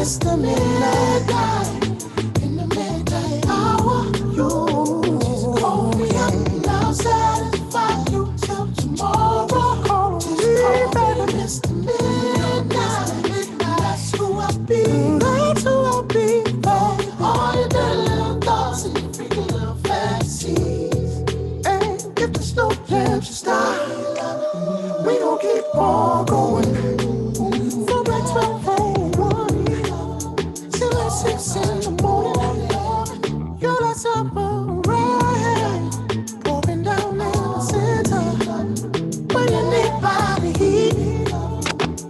miss the midnight. In the midnight hour, you call me up and I'll satisfy you till tomorrow. Just call me Mr. Midnight. That's who I be. That's who I be. All your dirty little thoughts and your freaky little fantasies. And if there's no plans to stop, we gon' keep on going. From like 12:01 till like 6 in the morning. You're like summer rain pouring down in the center. When you need body heat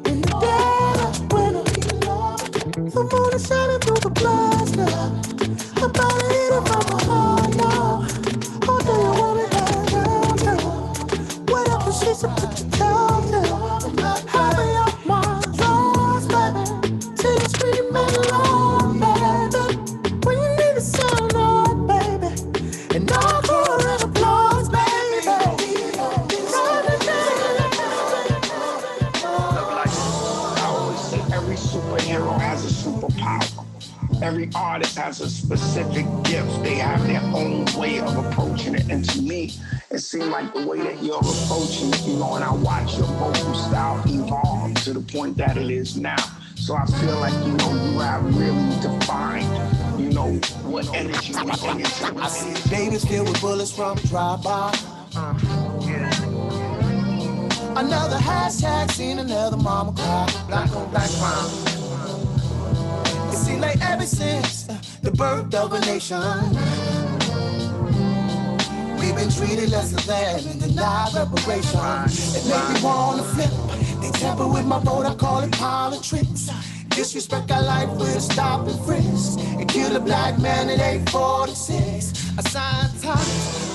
in the dead of winter. The moon is shining through the blaster. I'm about to hit it from the heart now. Oh, do you want me down? Wet up the sheets and put the towels down. Hurry up my drawers, baby. Till you scream along, baby. When you need the sound on, baby. And all for an applause, baby. I always say every superhero has a superpower. Every artist has a specific gift. They have their own way of approaching it. And to me, it seemed like the way that you're approaching it, and I watch your vocal style evolve to the point that it is now. So I feel like, you have really defined, what energy you bring into it. I see babies filled with bullets from drive-by. Another hashtag, seen another mama cry. Black on black crime. It seems like ever since the birth of a nation, we've been treated less than and denied reparation. It make me wanna flip. They tamper with my vote, I call it politics. Disrespect our life with a stop and frisk. And kill a black man at 8:46. A sign time,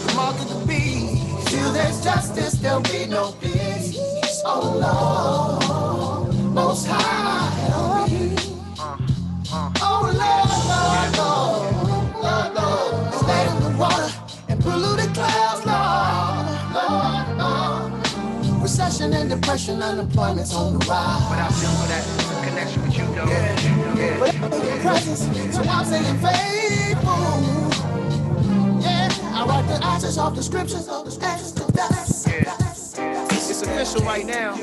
the mark of the beast. Till there's justice, there'll be no peace. Oh Lord, most high, help me. Oh Lord, stay in the water and polluted clouds, Lord. Recession and depression, unemployment's on the rise. But I feel for that connection with you, though. Yeah. But your presence, so I'm saying faithful. Yeah, I write the answers off the scriptures, It's official right now.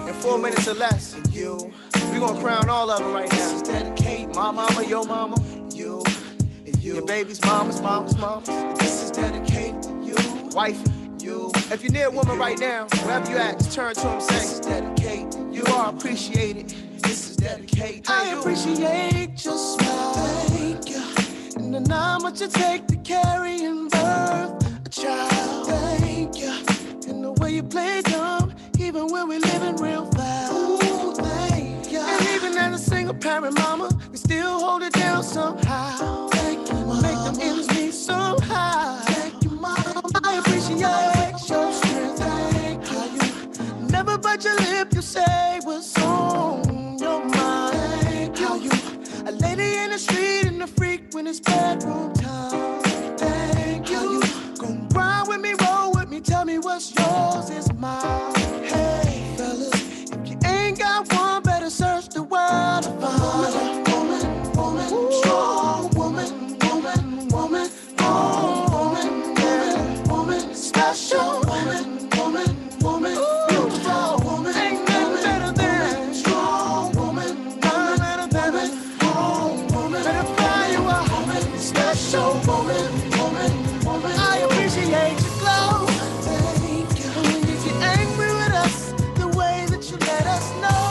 In 4 minutes or less, we gonna crown all of them right now. Dedicate my mama, your mama, you, your baby's mama's. This is dedicated to you, wife, you. If you're near a woman right now, wherever you at, just turn to him and say, this is dedicated. You are appreciated. This is dedicated. I appreciate your smile. Thank you. And how much it take to carry and birth a child. Thank you. And the way you play dumb, even when we living real fast. Ooh, thank you. And even as a single parent mama, we still hold it down somehow. Thank you, mama. Make them ends meet somehow. Thank you, mama. I appreciate your strength. Thank you. How you never bite your lip, you say what's on your mind. Thank you. How you a lady in the street and a freak when it's bedroom time. Thank you. How you gon' ride with me, roll with me, tell me what's yours is mine. Hey, fellas, if you ain't got one, better search the world to find a woman, strong woman, special woman, beautiful woman, ain't nothing better than strong woman, better than strong woman, better fly you out, special woman. I appreciate your glow. Thank you. When you get angry with us, the way that you let us know.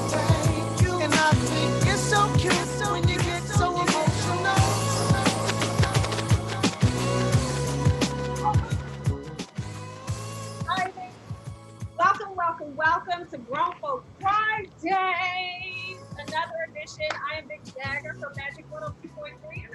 Thank you. And I think it's so cute when you get so emotional. Welcome to Grown Folk Friday, another edition. I am Vic Jagger from Magic 102.3 and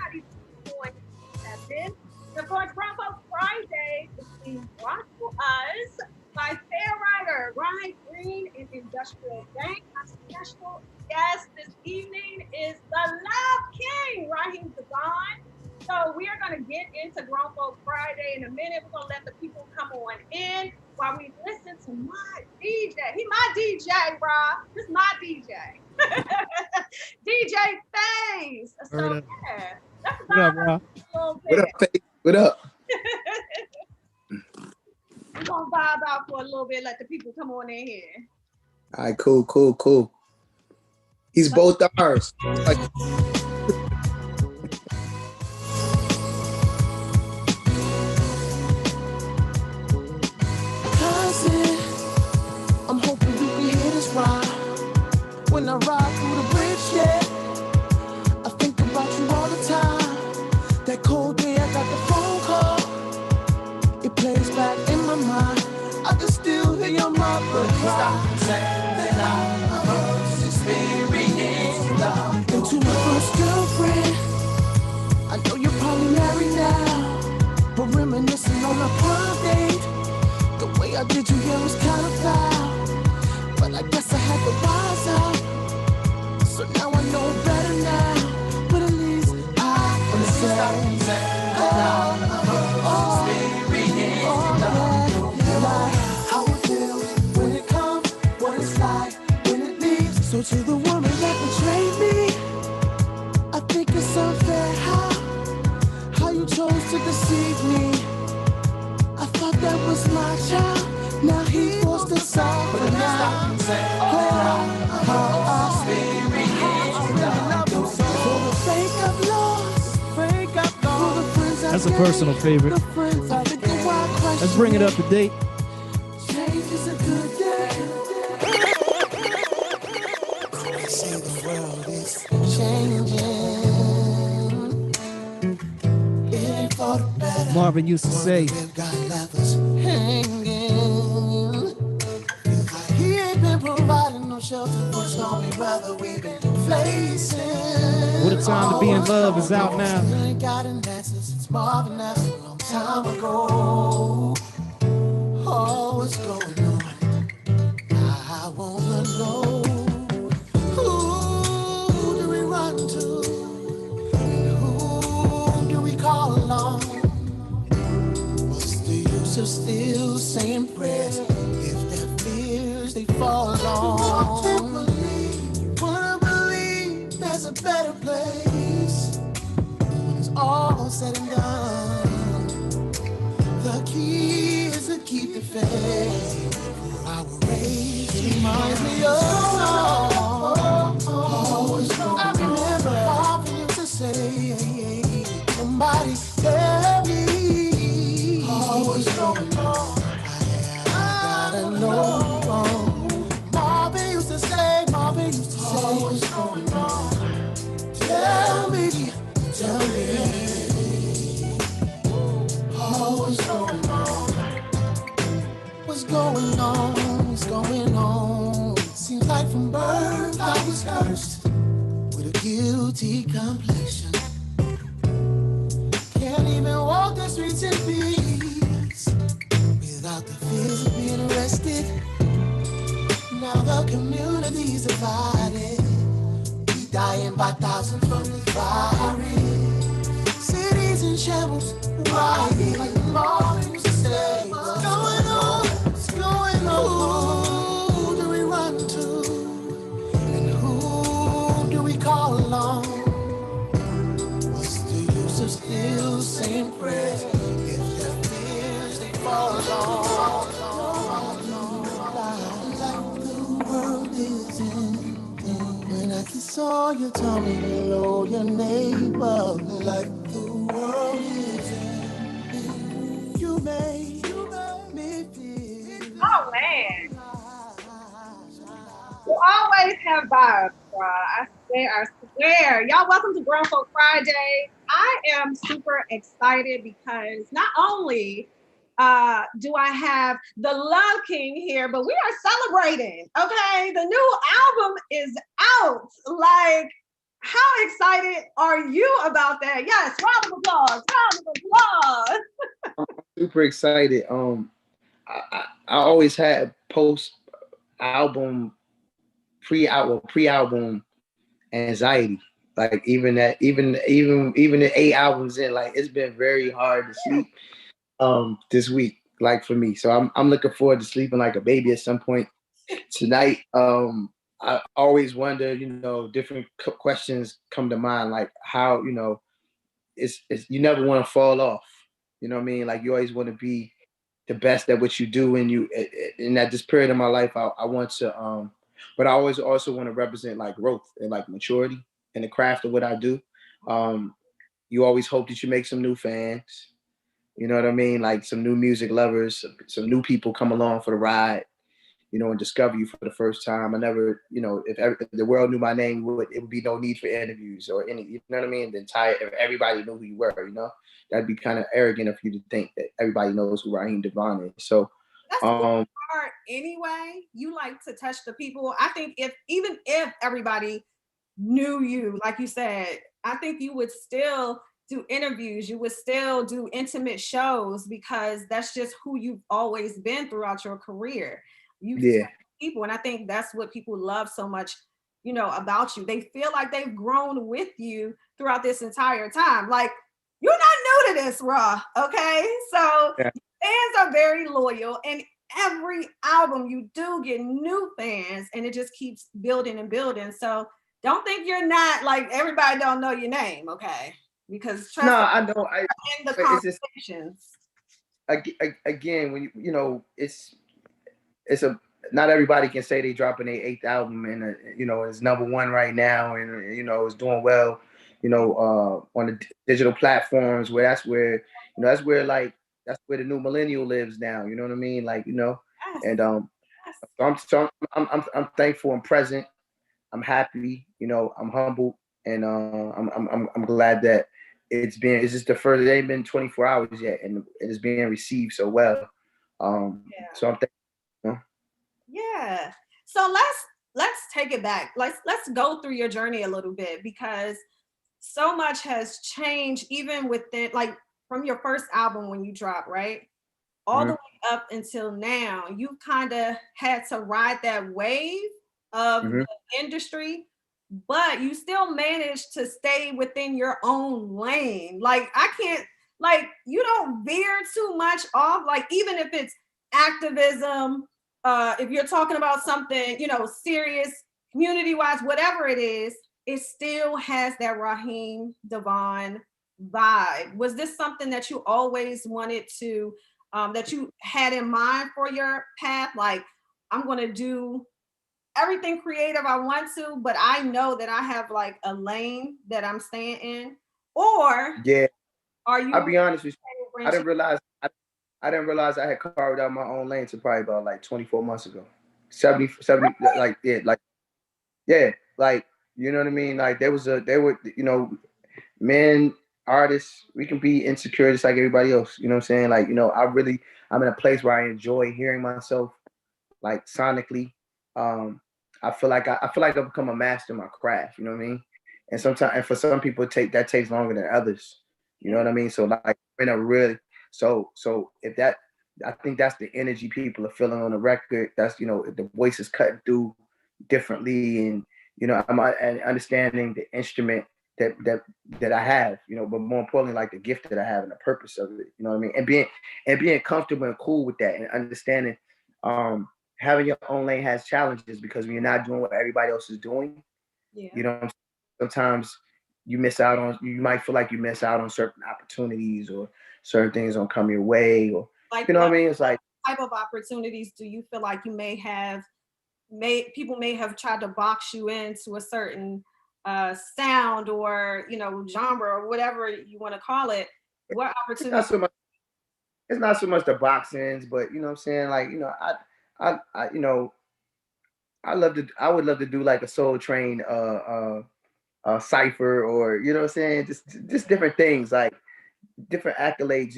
92.7. Of course, Grown Folk Friday is being brought to us by Fair Rider, Ryan Green, and Industrial Bank. Our special guest this evening is the Love King, Raheem Devaughn. So we are going to get into Grown Folk Friday in a minute. We're going to let the people come on in while we listen to my DJ. He my DJ, Rob. This is my DJ. DJ DJ Face. So Word up. yeah, let's What up, vibe bro? out a little What bit. up, Faith? What up? We're gonna vibe out for a little bit, let the people come on in here. All right, cool. He's both ours. Like, Cousin, I'm hoping you can hear this ride. When I ride through the bridge, yeah, I think about you all the time. That cold day I got the phone call, it plays back in my mind. I can still hear your mother cry. That I was experiencing love. And to my first girlfriend, I know you're probably married now, but reminiscing on our prom date. The way I did you here was kind of foul, but I guess I had to rise up. So now I know better now, but at least I wanna say, how it feels when it comes, what it's like when it leaves. So to the woman that betrayed me, I think it's unfair how you chose to deceive me. I thought that was my child, now he forced to suffer now. That's a personal favorite. Let's bring it up to date. Change is a good day. They say the world is changing. It ain't for the better. Marvin used to say, We've got levels hanging. He ain't been providing no shelter for stormy weather we've been facing. What a Time to Be in Love is out now. I ain't got an answer since Marvin asked a long time ago. Oh, what's going on? I wanna know. Who do we run to? And who do we call on? What's the use of still saying prayers if their fears they fall on? Wanna believe there's a better place when it's all said and done. The key is to keep the faith. Our race reminds me of I remember often used to say, somebody tell me what's going on. I gotta know. Marvin used to say, what's going on. Tell me, what's going on. What's going on? What's going on? Seems like from birth I was cursed with a guilty complexion. Can't even walk the streets in peace without the fears of being arrested. Now the community's divided. We dying by thousands from this virus. Cities in shambles. Why? Like Marvin used to say, what's going on? What's going on? Who do we run to? And who do we call on? What's the use of still saying prayers if their fears they fall on? Like the world is in. When I saw you, tell me hello, your neighbor. Like the world is in. You made me feel. Oh man, you always have vibes, bro. I swear. Y'all, welcome to Grown Folk Friday. I am super excited because not only do I have the Love King here, but we are celebrating. Okay, the new album is out. Like, how excited are you about that? Yes, round of applause. Round of applause. super excited. I always had post album, pre album anxiety. Like even the 8 albums in, like it's been very hard to sleep this week, like for me. So I'm looking forward to sleeping like a baby at some point tonight. I always wonder, different questions come to mind, like how, it's you never want to fall off. You know what I mean? Like you always want to be the best at what you do, and in that this period of my life, I want to, but I always also want to represent like growth and like maturity in the craft of what I do. Um, you always hope that you make some new fans. You know what I mean? Like some new music lovers, some new people come along for the ride, and discover you for the first time. I never, if the world knew my name, it would be no need for interviews or any, you know what I mean? If everybody knew who you were, that'd be kind of arrogant of you to think that everybody knows who Raheem Devaughn is. So, that's hard anyway. You like to touch the people. I think even if everybody knew you, like you said, I think you would still do interviews. You would still do intimate shows because that's just who you've always been throughout your career. You yeah, people, and I think that's what people love so much, about you. They feel like they've grown with you throughout this entire time. Like you're not new to this, Raw. Okay, so yeah. fans are very loyal, and every album you do get new fans, and it just keeps building and building. So don't think you're not like everybody don't know your name, okay? Because trust No, me, I know. in the But it's just conversations. again when it's a not everybody can say they dropping their eighth album and it's number one right now and it's doing well on the digital platforms where that's where the new millennial lives now, you know what I mean, like Yes, and yes. I'm thankful and present. I'm happy, I'm humble, and I'm glad that it's just the first, it ain't been 24 hours yet and it is being received so well. Yeah. So I'm thankful. Yeah. So let's take it back. Let's go through your journey a little bit because so much has changed even within like from your first album when you dropped, right? All the Mhm, way up until now, you kind of had to ride that wave of mhm. the industry, but you still managed to stay within your own lane. Like I can't, like you don't veer too much off. Like even if it's activism, if you're talking about something, serious, community wise, whatever it is, it still has that Raheem Devaughn vibe. Was this something that you always wanted to, that you had in mind for your path? Like, I'm going to do everything creative I want to, but I know that I have like a lane that I'm staying in? Or Yeah, are I'll you be honest with you. I branching? didn't realize I didn't realize I had carved out my own lane to probably about like 24 months ago. 70, like yeah, like you know what I mean? Like they were men, artists, we can be insecure just like everybody else. You know what I'm saying? Like, I'm in a place where I enjoy hearing myself like sonically. Um, I feel like I've become a master in my craft, you know what I mean? And for some people takes longer than others. You know what I mean? So like in a really so if that I think that's the energy people are feeling on the record. That's the voice is cutting through differently, and I'm and understanding the instrument that I have, but more importantly, like the gift that I have and the purpose of it, you know what I mean, and being comfortable and cool with that, and understanding, having your own lane has challenges because when you're not doing what everybody else is doing, Yeah. you know, sometimes you might feel like you miss out on certain opportunities or certain things don't come your way, or Like you know what what I mean. It's like type of opportunities do you feel like you may have people may have tried to box you into a certain sound or genre or whatever you want to call it? What it's not opportunities? so much it's not so much the boxings, but you know what I'm saying. Like I I would love to do like a Soul Train cipher, or you know what I'm saying, just different things like different accolades,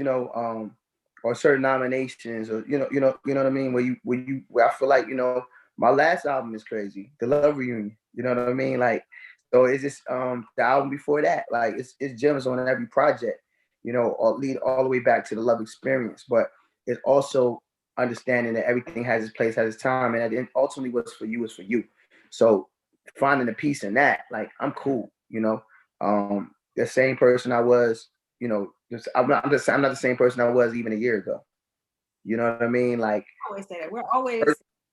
or certain nominations, or you know what I mean. Where I feel like my last album is crazy, the Love Reunion. You know what I mean? Like, so it's just the album before that, like it's gems on every project, or lead all the way back to the Love Experience. But it's also understanding that everything has its place, has its time, and ultimately what's for you is for you. So finding the peace in that, like I'm cool, the same person I was, I'm not the same person I was even a year ago. You know what I mean? Like I always say that we're always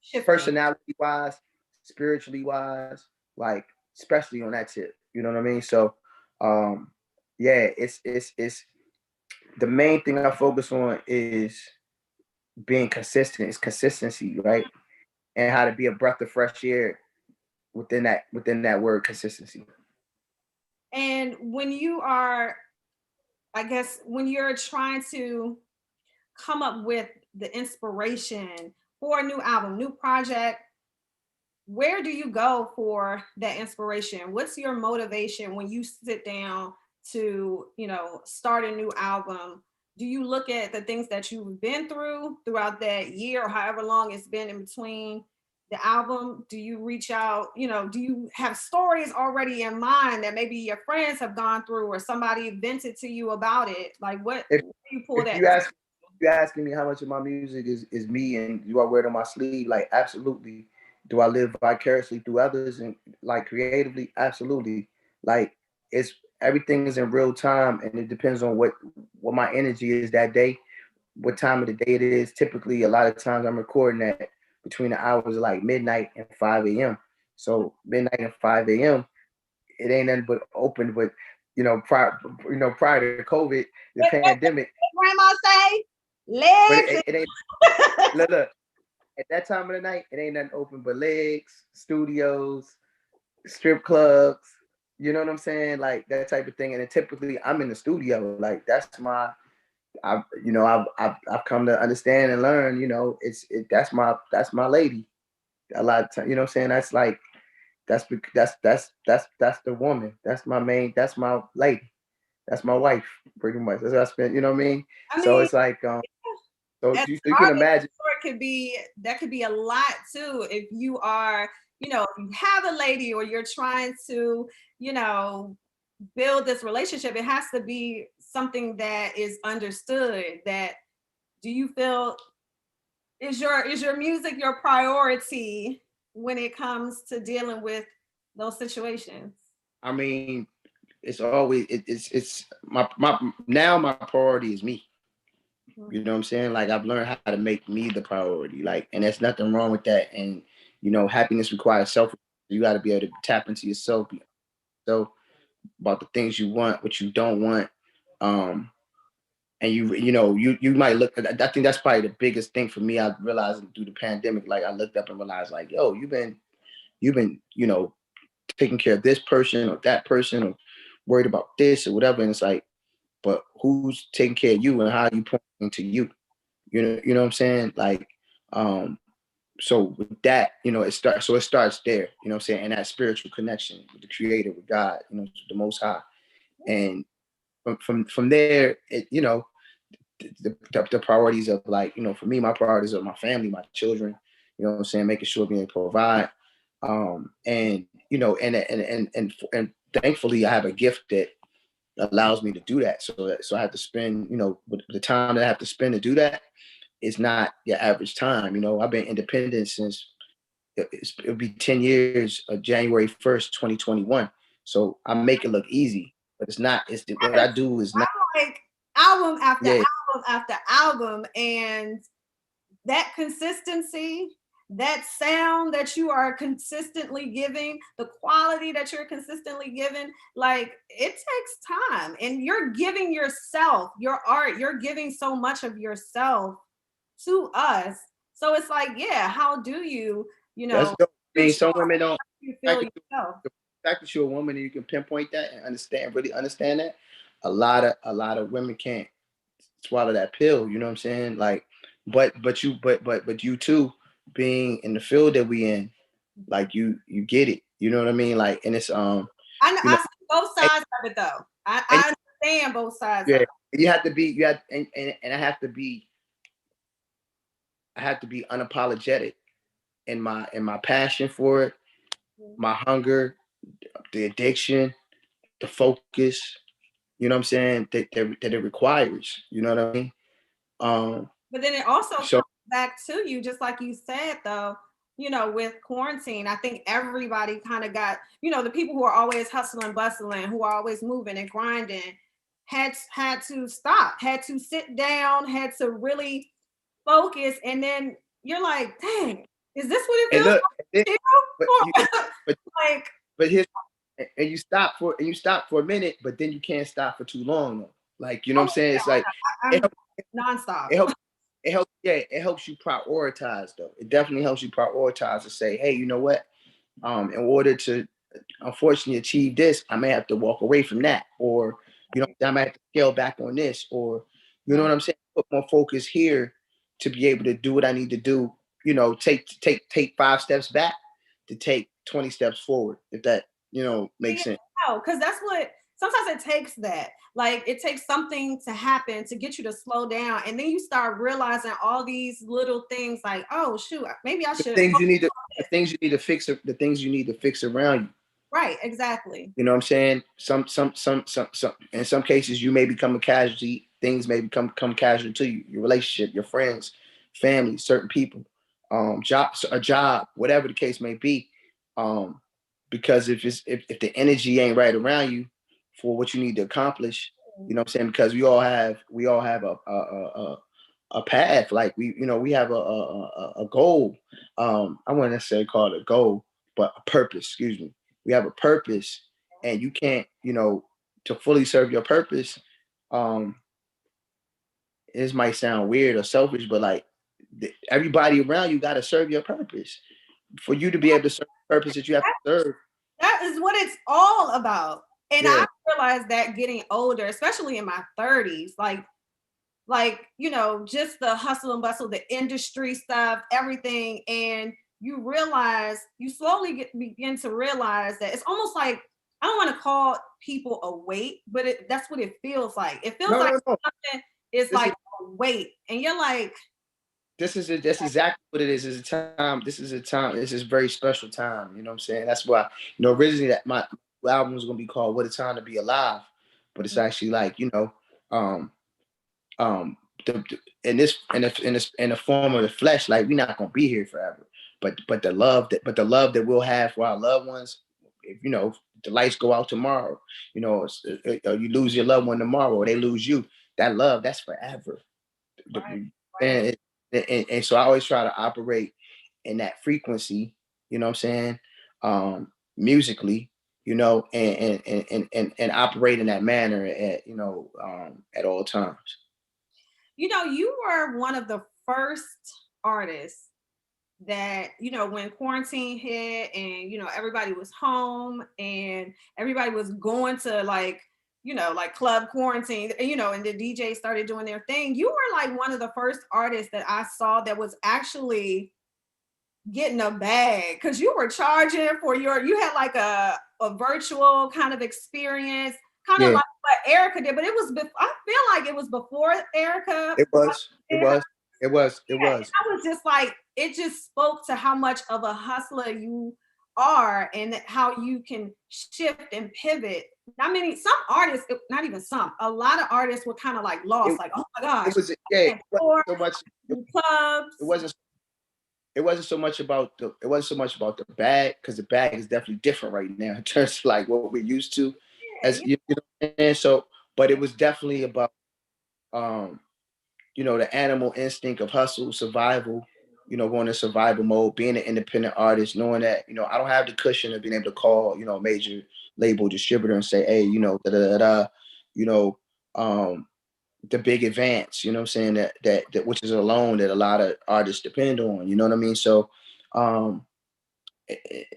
shifting. personality wise, spiritually wise, like especially on that tip. You know what I mean? So, um, yeah, it's the main thing I focus on is being consistent. It's consistency, right? And how to be a breath of fresh air within that word consistency. And when you are, I guess, when you're trying to come up with the inspiration for a new album, new project, where do you go for that inspiration? What's your motivation when you sit down to, start a new album? Do you look at the things that you've been through throughout that year or however long it's been in between the album? Do you reach out, do you have stories already in mind that maybe your friends have gone through or somebody vented to you about it? Like what If do you pull if that? you asking me how much of my music is me and do I wear it on my sleeve, like absolutely. Do I live vicariously through others and like creatively? Absolutely. Like it's everything is in real time and it depends on what my energy is that day, what time of the day it is. Typically, a lot of times I'm recording at between the hours of like midnight and 5 a.m. So midnight and 5 a.m. It ain't nothing but open. But prior to COVID, the pandemic. Grandma say But legs. it ain't look at that time of the night. It ain't nothing open but legs, studios, strip clubs. You know what I'm saying? Like that type of thing. And then typically, I'm in the studio. Like that's my I've come to understand and learn. That's my lady. A lot of time, you know what I'm saying. That's like that's the woman. That's my main. That's my lady. That's my wife. Pretty much. That's what I spent. You know what I mean. I So mean, it's like so as you an can artist, imagine. it could be that could be a lot too if you are, if you have a lady or you're trying to, you know, build this relationship. It has to be something that is understood. That do you feel is your music your priority when it comes to dealing with those situations? I mean, it's always it's my now my priority is me. You know what I'm saying? Like I've learned how to make me the priority. Like, and there's nothing wrong with that. And happiness requires self. You got to be able to tap into yourself. So about the things you want, what you don't want. Um, and you might look. I think that's probably the biggest thing for me. I realized through the pandemic. Like I looked up and realized, like, yo, you've been taking care of this person or that person or worried about this or whatever. And it's like, but who's taking care of you and how are you pointing to you? You know what I'm saying? Like, um, so with that, it starts there, you know what I'm saying? And that spiritual connection with the creator, with God, the most high. And from there, the priorities of like, for me, my priorities are my family, my children, you know what I'm saying? Making sure we provide. And, and thankfully I have a gift that allows me to do that. So I have to spend, the time that I have to spend to do that is not your average time. I've been independent since it'll be 10 years of January 1st, 2021. So I make it look easy, but it's not. What I do is not. Like album after Yeah, album after album, and that consistency, that sound that you are consistently giving, the quality that you're consistently giving, like it takes time. And you're giving yourself, your art, you're giving so much of yourself to us. So it's like, yeah, how do you, that's dope. I mean, reach some women don't. you The feel fact yourself? the fact that you're a woman and you can pinpoint that and really understand that, a lot of women can't swallow that pill. You know what I'm saying? Like, but you too, being in the field that we in, like you get it. You know what I mean? Like, and it's you know, I see both and, sides of it though. and I understand both sides of yeah, it. you have to be, and I have to be unapologetic in my passion for it, my hunger, the addiction, the focus. You know what I'm saying? That it requires. You know what I mean? But then it also So comes back to you, just like you said, though, with quarantine, I think everybody kind of got, the people who are always hustling, bustling, who are always moving and grinding, had to stop, had to sit down, had to really focus. And then you're like, dang, Is this what it And feels look, like? but you, but Like, but here's and you stop for a minute, but then you can't stop for too long though. Like, you know what I'm oh saying? It's like yeah, it I'm nonstop. it helps it helps you prioritize though. It definitely helps you prioritize to say, hey, you know what? In order to unfortunately achieve this, I may have to walk away from that, or I might have to scale back on this, or you know what I'm saying, put more focus here to be able to do what I need to do. Take 5 steps back to take 20 steps forward, if that makes sense. Because that's what sometimes it takes that. Like it takes something to happen to get you to slow down, and then you start realizing all these little things. Like, oh shoot, maybe I The should. things you need to the things you need to fix the things you need to fix around you. Right, exactly. You know what I'm saying? Some in some cases you may become a casualty. Things may become casual to you. Your relationship, your friends, family, certain people, a job, whatever the case may be. Um, because if the energy ain't right around you for what you need to accomplish, you know what I'm saying? Because we all have a path. Like we have a goal. I wouldn't necessarily call it a goal, but a purpose. Excuse me. We have a purpose, and you can't, to fully serve your purpose. Um, this might sound weird or selfish, but like everybody around you got to serve your purpose for you to be able to serve the purpose that you have to serve. That is what it's all about. And Yeah. I realized that getting older, especially in my 30s, just the hustle and bustle, the industry stuff, everything. And you slowly begin to realize that it's almost like, I don't want to call people a weight, but that's what it feels like. It feels No, like no, no. something is This like is a weight. And you're like, that's exactly what it is. This is a time. This is a time. This is a very special time. You know what I'm saying? That's why, originally that my album was gonna be called "What a Time to Be Alive," but it's actually like, um, in the form of the flesh, like we're not gonna be here forever. But the love that we'll have for our loved ones, if the lights go out tomorrow, you lose your loved one tomorrow, or they lose you, that love, that's forever. right, And, and so I always try to operate in that frequency, you know what I'm saying? Musically, and operate in that manner at all times. you were one of the first artists that when quarantine hit and everybody was home and everybody was going to like club quarantine, and the DJ started doing their thing. You were like one of the first artists that I saw that was actually getting a bag, because you were charging for you had like a virtual kind of experience, kind of Yeah, like what Erica did, but I feel like it was before Erica. it was, it Yeah, was, it was, it was. I was just like, it just spoke to how much of a hustler you are and how you can shift and pivot. I mean, some artists, not even some, a lot of artists were kind of like lost, It, like, oh my gosh, it was, yeah, it wasn't so much. clubs. It wasn't it wasn't so much about the bag, because the bag is definitely different right now in terms of like what we're used to, Yeah, as and so, but it was definitely about um the animal instinct of hustle, survival, going to survival mode, being an independent artist, knowing that I don't have the cushion of being able to call a major label distributor and say, hey, da da da da, you know um the big advance, you know what I'm saying, that which is a loan that a lot of artists depend on, you know what I mean? So um it,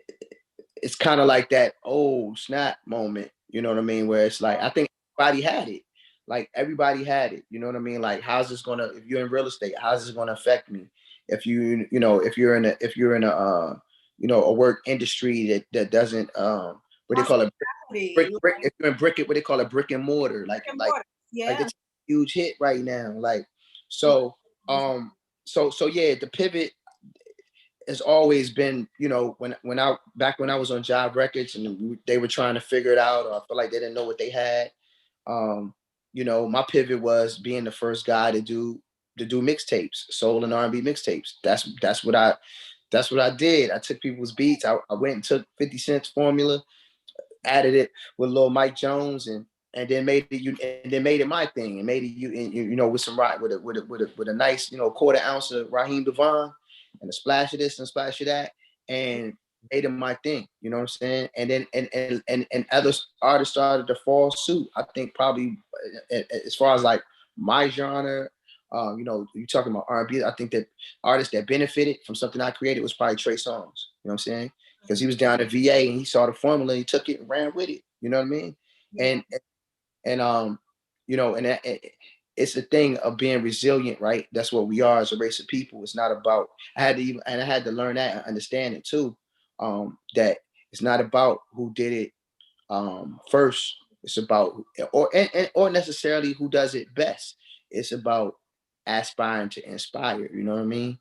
it's kind of like that old snap moment, you know what I mean, where it's like I think everybody had it. Like everybody had it, you know what I mean? Like how's this gonna, if you're in real estate, how's this gonna affect me? If if you're in a a work industry that doesn't what they call it, hospitality, if you're in brick, what they call a brick and mortar, like and like water. like Yeah. it's a huge hit right now. Like so so yeah, the pivot has always been, when I was on Job Records and they were trying to figure it out, or I feel like they didn't know what they had. Um, my pivot was being the first guy to do mixtapes, soul and R&B mixtapes. That's what I did. I took people's beats. I went and took 50 Cent's formula, added it with little Mike Jones, and then made it my thing, and made it with some rock, with a nice quarter ounce of Raheem Devaughn, and a splash of this and a splash of that, and made it my thing. You know what I'm saying? And then and other artists started to fall suit. I think probably as far as like my genre, you know, you talking about R&B. I think that artists that benefited from something I created was probably Trey Songz. You know what I'm saying? Because he was down at VA and he saw the formula and he took it and ran with it. You know what I mean? Yeah. And you know, and it's the thing of being resilient, right? That's what we are as a race of people. It's not about I had to learn that and understand it too. That it's not about who did it first. It's about or necessarily who does it best. It's about aspiring to inspire. You know what I mean?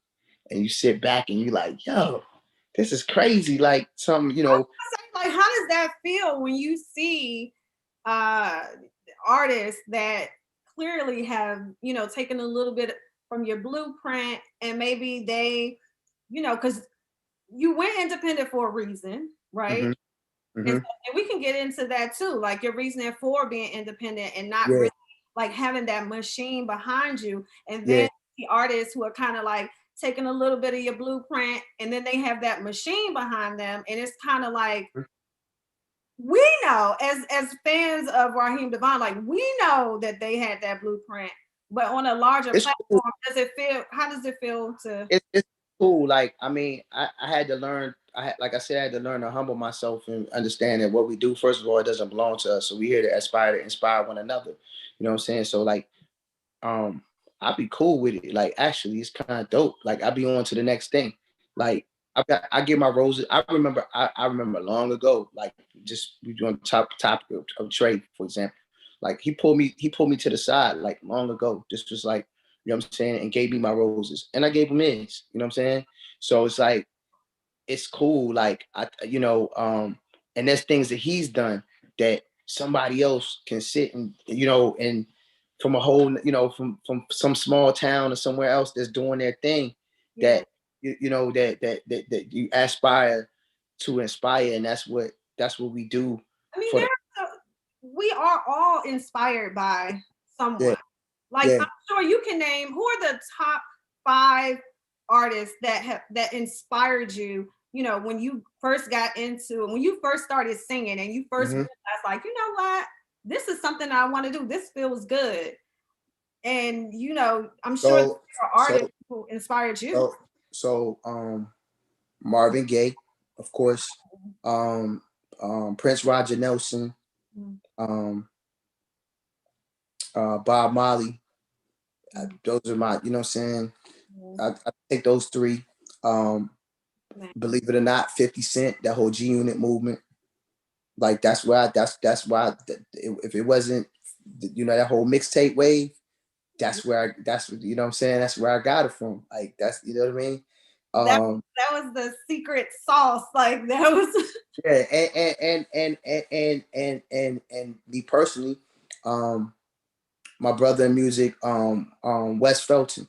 And you sit back and you like, yo, this is crazy. Like some, you know, Like, how does that feel when you see uh artists that clearly have, you know, taken a little bit from your blueprint, and maybe they, you know, because you went independent for a reason, right? mm-hmm, And, mm-hmm, so, and we can get into that too, like your reasoning for being independent and not yeah, really like having that machine behind you. And then yeah, the artists who are kind of like taking a little bit of your blueprint, and then they have that machine behind them, and it's kind of like, we know as fans of Raheem Devaughn, like we know that they had that blueprint, but on a larger it's cool. platform, does it feel? How does it feel to? It's cool. Like, I mean, I had to learn. Like I said, I had to learn to humble myself and understand that what we do, first of all, it doesn't belong to us. So we're here to aspire to inspire one another. You know what I'm saying? So like, I'd be cool with it. Like, actually, it's kind of dope. Like, I'll be on to the next thing. Like, I get my roses. I remember long ago, like just we doing topic of Trey, for example. Like he pulled me to the side like long ago. This was like, you know what I'm saying, and gave me my roses. And I gave him his, you know what I'm saying? So it's like, it's cool. Like and there's things that he's done that somebody else can sit and, you know, and from a whole, you know, from some small town or somewhere else that's doing their thing, Yeah, that you know that you aspire to inspire, and that's what we do I mean, for the we are all inspired by yeah someone. Like, yeah I'm sure you can name who are the top 5 artists that inspired you. You know, when you first got into, when you first started singing, and you first hmm realized, like, you know what, this is something I want to do. This feels good, and you know, I'm sure there so are so artists who inspired you. so Marvin Gaye, of course, um Prince Roger Nelson, Mm, um Bob Marley. mm, Those are my, you know what I'm saying? mm, I take those three. Um, man. Believe it or not, 50 Cent, that whole G Unit movement. Like that's why if it wasn't, you know, that whole mixtape wave, that's you know what I'm saying? That's where I got it from. Like that's, you know what I mean? That Um, that was the secret sauce. Like, that was. yeah, and me personally, um, my brother in music, Wes Felton,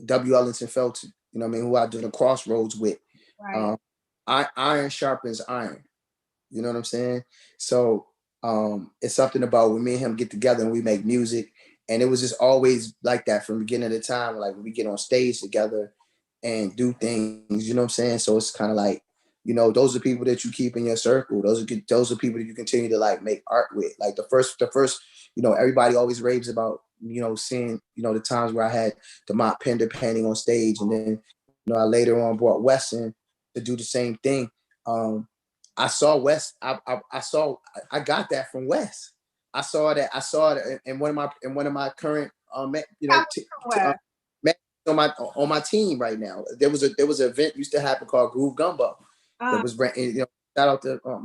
W. Ellington Felton, you know what I mean, who I do the Crossroads with. Right. Um, iron sharpens iron. You know what I'm saying? So it's something about when me and him get together and we make music. And it was just always like that from the beginning of the time. Like when we get on stage together and do things, you know what I'm saying? So it's kind of like, you know, those are people that you keep in your circle. Those are people that you continue to like make art with. Like the first, you know, everybody always raves about, you know, seeing, you know, the times where I had the Mott Pender painting on stage, and then, you know, I later on brought Wes in to do the same thing. I saw Wes. I got that from Wes. I saw it in one of my current you know Where? on my team right now. There was an event used to happen called Groove Gumbo. That Uh, was, you know, shout out to one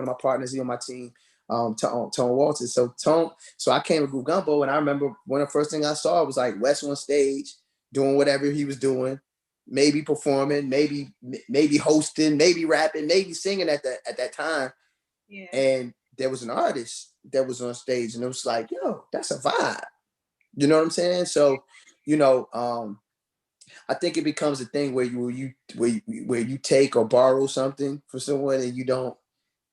of my partners here on my team, Tone Walters. So I came to Groove Gumbo, and I remember one of the first things I saw was like Wes on stage doing whatever he was doing, maybe performing, maybe hosting, maybe rapping, maybe singing at that time. yeah. And there was an artist that was on stage, and it was like, yo, that's a vibe. You know what I'm saying? So, you know, I think it becomes a thing where you take or borrow something from someone and you don't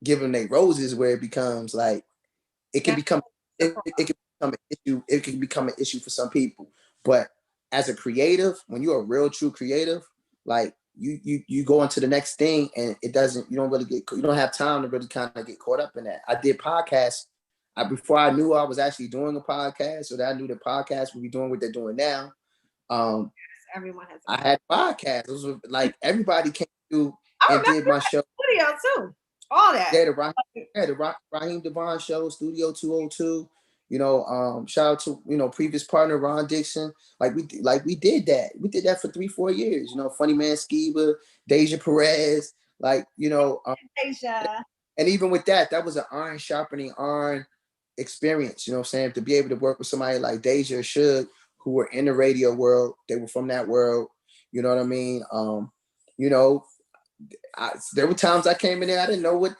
give them their roses, where it becomes like it can That's become the it can become an issue. It can become an issue for some people. But as a creative, when you're a real true creative, like you go into the next thing, and you don't have time to really kind of get caught up in that. I did podcasts. Before I knew I was actually doing a podcast, or that I knew the podcast would be doing what they're doing now. Everyone has. I had podcasts. It was like everybody came through I and did my show. Studio too. All that. Yeah, the Raheem Devaughn show, Studio 202. Shout out to previous partner Ron Dixon. We did that. We did that for 3-4 years. Funny Man Skiba, Deja Perez. Deja. And even with that was an iron sharpening iron experience. You know what I'm saying? To be able to work with somebody like Deja or Suge, who were in the radio world, they were from that world. You know what I mean? There were times I came in there, I didn't know what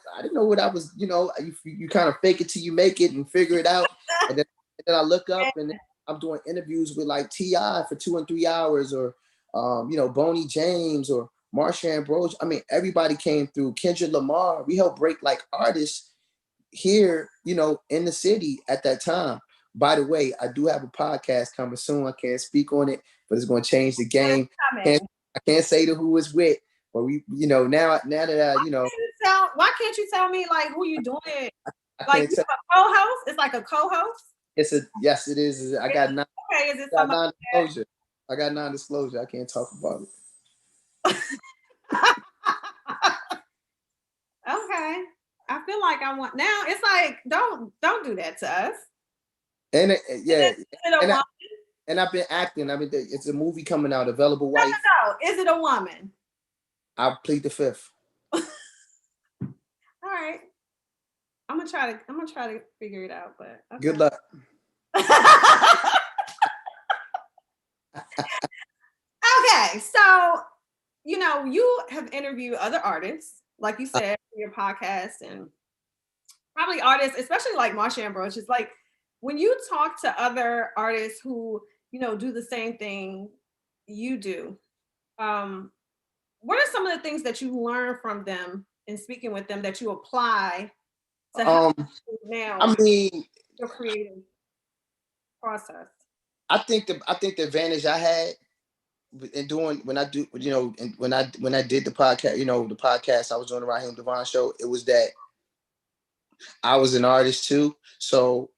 I was. You kind of fake it till you make it and figure it out, and then I look up and I'm doing interviews with like T.I. for 2 and 3 hours, or Boney James or Marsha Ambrose. I mean, everybody came through. Kendrick Lamar. We helped break like artists here, in the city at that time. By the way, I do have a podcast coming soon. I can't speak on it, but it's going to change the game. I can't say who it's with, but we, now that why can't you tell me like who you doing it? Like you have a co-host? It's like a co-host? Yes, it is. I got okay, is it non-disclosure? I got non-disclosure. I can't talk about it. Okay. I feel like I want now. It's like don't do that to us. And and I've been acting. It's a movie coming out, Available Wife. No. Is it a woman? I plead the fifth. All right. I'm gonna try to figure it out, but okay. Good luck. Okay, so you have interviewed other artists, like you said, in your podcast, and probably artists, especially like Marsha Ambrose. It's like when you talk to other artists who do the same thing you do, what are some of the things that you learn from them in speaking with them that you apply to help now? I mean, your creative process. I think the advantage I had in doing when I did the podcast, the podcast I was doing the Raheem Devaughn show, it was that I was an artist too, so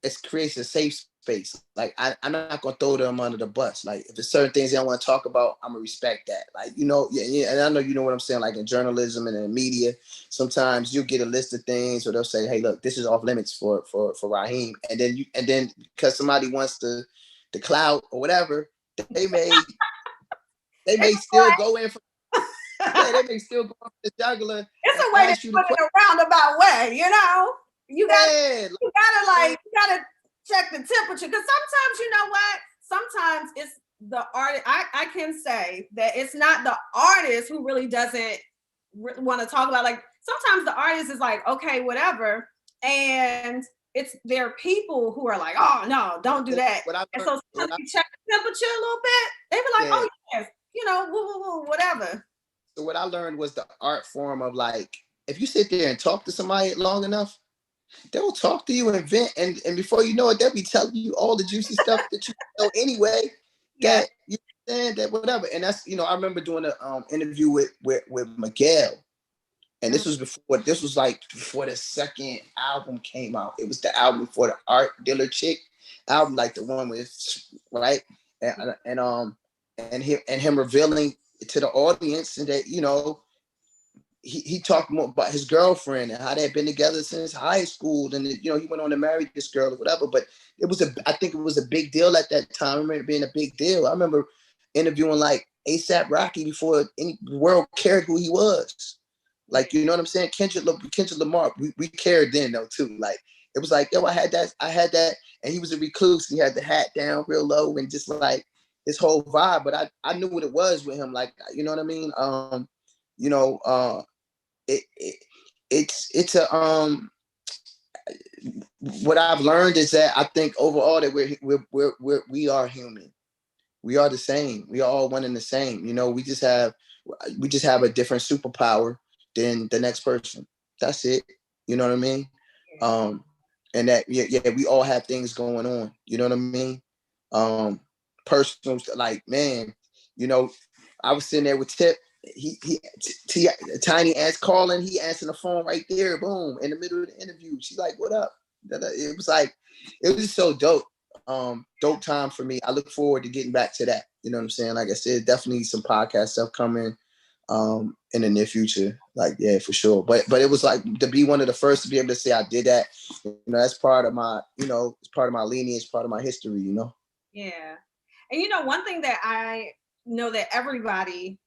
it creates a safe space. Like I'm not gonna throw them under the bus. Like if there's certain things they don't want to talk about, I'm gonna respect that. Like yeah, and I know you know what I'm saying. Like in journalism and in media, sometimes you get a list of things, or they'll say, "Hey, look, this is off limits for Raheem," and then because somebody wants the clout or whatever, they may still go in for. Yeah, they may still go for the juggler. It's a way to put it in a roundabout way, You gotta check the temperature, because sometimes sometimes it's the artist. I can say that it's not the artist who really doesn't want to talk about. Like sometimes the artist is like, okay, whatever, and it's their people who are like, oh no, don't do that. And so sometimes you check the temperature a little bit, they be like, oh yes, whatever. So what I learned was the art form of like, if you sit there and talk to somebody long enough, they'll talk to you and vent, and before you know it, they'll be telling you all the juicy stuff that you know anyway. Yeah. That you understand that whatever. And that's I remember doing an interview with Miguel, and this was before the second album came out. It was the album before the Art Dealer Chick album, like the one with right and him revealing to the audience and that he talked more about his girlfriend and how they had been together since high school, and he went on to marry this girl or whatever. But I think it was a big deal at that time. I remember it being a big deal. I remember interviewing like A$AP Rocky before any world cared who he was. Like, you know what I'm saying? Kendrick Lamar, we cared then though too. Like it was like, yo, I had that, and he was a recluse. He had the hat down real low and just like his whole vibe. But I knew what it was with him. Like, you know what I mean? It's a what I've learned is that I think overall that we are human. We are the same. We are all one and the same. We just have a different superpower than the next person. That's it. You know what I mean? And that we all have things going on. You know what I mean? Personal, like, man, I was sitting there with Tip. Tiny ass calling. He answering the phone right there. Boom, in the middle of the interview. She's like, "What up?" It was like, it was just so dope. Dope time for me. I look forward to getting back to that. You know what I'm saying? Like I said, definitely some podcast stuff coming in the near future. Like, yeah, for sure. But it was like to be one of the first to be able to say I did that. You know, that's part of my, it's part of my lineage, part of my history. Yeah. And one thing that I know that everybody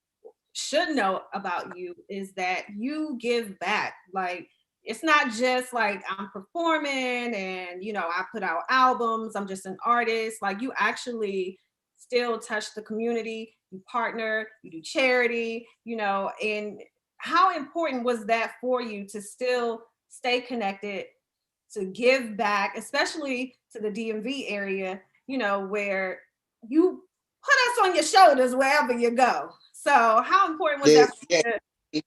should know about you is that you give back. Like, it's not just like I'm performing and I put out albums, I'm just an artist. Like, you actually still touch the community, you partner, you do charity, and how important was that for you to still stay connected, to give back, especially to the DMV area, where you put us on your shoulders wherever you go. So how important was Yeah, that yeah. for you to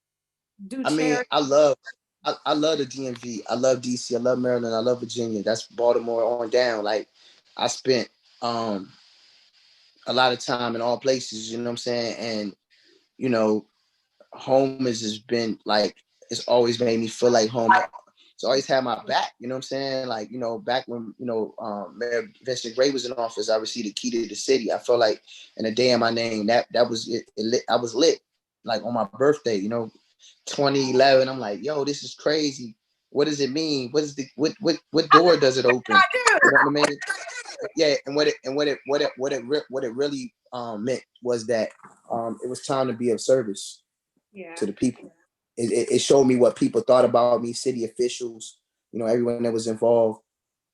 do I mean, charity? I love the DMV. I love DC. I love Maryland. I love Virginia. That's Baltimore on down. Like, I spent a lot of time in all places. You know what I'm saying? And you know, home has just been like, it's always made me feel like home. It's always had my back. You know what I'm saying? Like, back when Mayor Vincent Gray was in office, I received a key to the city. I felt like in a day in my name, that was it. I was lit. Like on my birthday, 2011. I'm like, yo, this is crazy. What does it mean? What door does it open? I do. You know what I mean? Yeah, and what it really meant was that it was time to be of service Yeah. to the people. It showed me what people thought about me, city officials, everyone that was involved,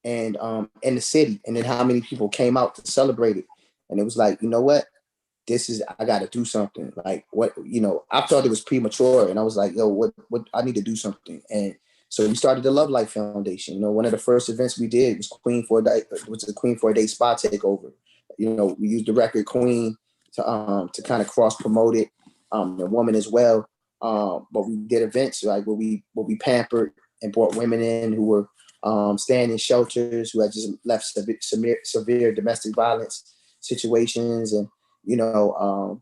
and in the city, and then how many people came out to celebrate it. And it was like, you know what? I got to do something. Like, what, I thought it was premature, and I was like, yo, what I need to do something. And so we started the Love Life Foundation. One of the first events we did was the Queen for a Day spa takeover. We used the record Queen to kind of cross promote it, the woman as well. But we did events like where we pampered and brought women in who were staying in shelters, who had just left severe domestic violence situations, and and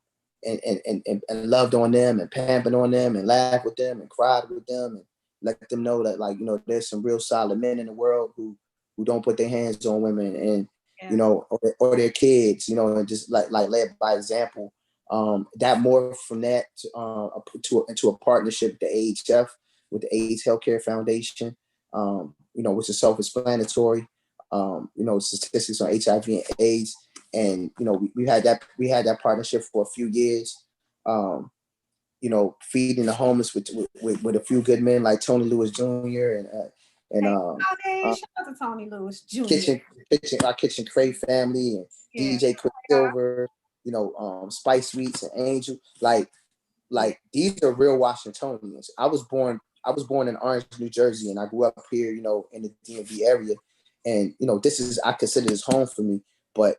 loved on them and pampered on them and laughed with them and cried with them and let them know that, like, there's some real solid men in the world who don't put their hands on women, and Yeah. or their kids, and just like led by example. That morphed from that into a partnership with the AHF, with the AIDS Healthcare Foundation, which is self-explanatory. Statistics on HIV and AIDS, and we had that partnership for a few years. Feeding the homeless with a few good men like Tony Lewis Jr. and Hey, uh, shout out to Tony Lewis Jr. our Kitchen Crave family, and Yeah. DJ Quicksilver, Spice Sweets and Angel. Yeah. These are real Washingtonians. I was born in Orange, New Jersey, and I grew up here, in the DMV area. And, I consider this home for me. But,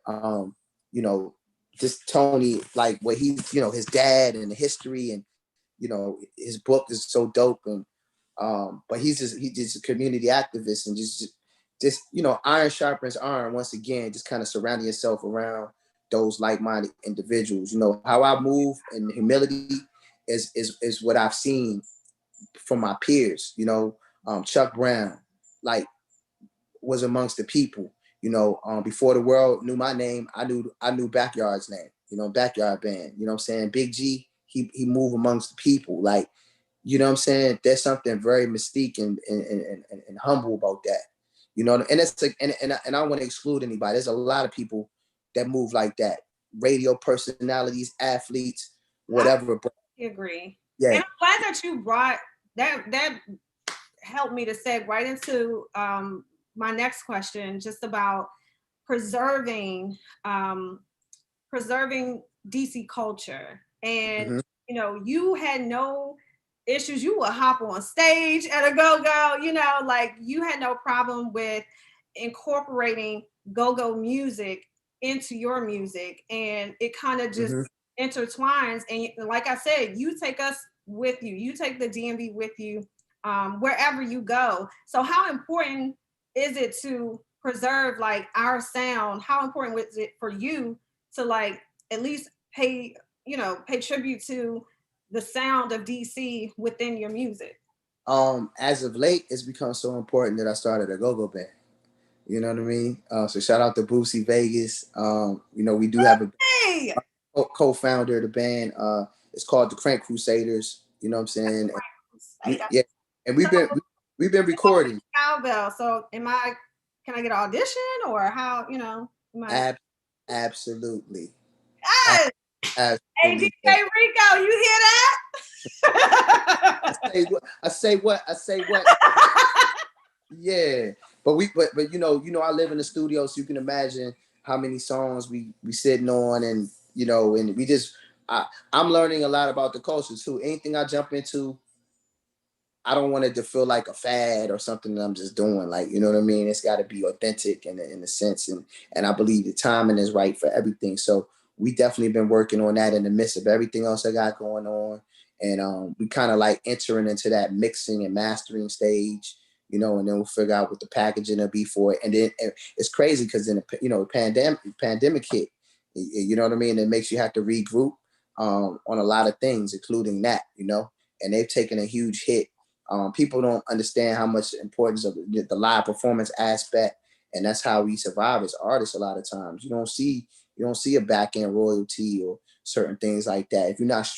this Tony, like what his dad and the history, and, his book is so dope. And, but he's just a community activist, and just, iron sharpens iron once again, just kind of surrounding yourself around those like-minded individuals. How I move in humility is what I've seen from my peers. Chuck Brown, like, was amongst the people. Before the world knew my name, I knew Backyard's name. Backyard Band. You know what I'm saying? Big G, he moved amongst the people. Like, you know what I'm saying? There's something very mystique and humble about that. And it's like, and I don't want to exclude anybody. There's a lot of people that move like that. Radio personalities, athletes, whatever. I agree. Yeah. And I'm glad that you brought that helped me to seg right into my next question, just about preserving preserving DC culture. And Mm-hmm. you had no issues. You would hop on stage at a go-go, like you had no problem with incorporating go-go music into your music, and it kind of just Mm-hmm. intertwines. And like I said, you take us with you. You take the DMV with you wherever you go. So how important is it to preserve like our sound? How important was it for you to like at least pay pay tribute to the sound of DC within your music? As of late, it's become so important that I started a go-go band. You know what I mean? So shout out to Boosie Vegas. We do have a Hey, co-founder of the band. It's called the Crank Crusaders. You know what I'm saying? Yeah, and we've been recording. cowbell. So can I get an audition or how, am I? Absolutely. Yes. Hey, Absolutely. DJ Rico, you hear that? I say what? Yeah. But I live in the studio, so you can imagine how many songs we sitting on, and and I'm learning a lot about the culture too. Anything I jump into, I don't want it to feel like a fad or something that I'm just doing. Like, you know what I mean? It's got to be authentic in a sense. And I believe the timing is right for everything. So we definitely been working on that in the midst of everything else I got going on. And we kind of like entering into that mixing and mastering stage, and then we'll figure out what the packaging will be for it. And then it's crazy because then, pandemic hit, you know what I mean? It makes you have to regroup on a lot of things, including that, and they've taken a huge hit. People don't understand how much importance of the live performance aspect, and that's how we survive as artists. A lot of times, you don't see a back end royalty or certain things like that. If you're not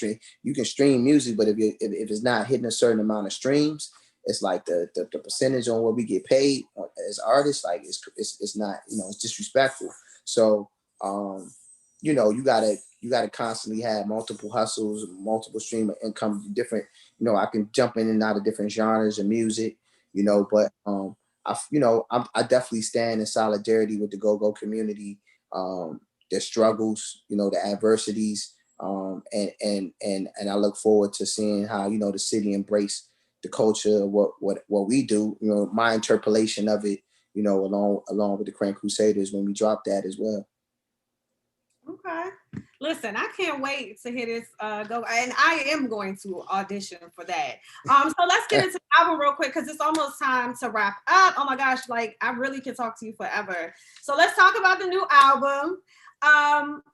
you can stream music, but if it's not hitting a certain amount of streams, it's like the percentage on what we get paid as artists, like it's not, it's disrespectful. So you gotta constantly have multiple hustles, multiple stream of income, different. I can jump in and out of different genres of music, but I definitely stand in solidarity with the go-go community, their struggles, the adversities, and I look forward to seeing how the city embrace the culture, what we do, my interpolation of it, along with the Crank Crusaders when we drop that as well. Okay. Listen, I can't wait to hear this go, and I am going to audition for that. So let's get into the album real quick because it's almost time to wrap up. Oh my gosh, like I really could talk to you forever. So let's talk about the new album.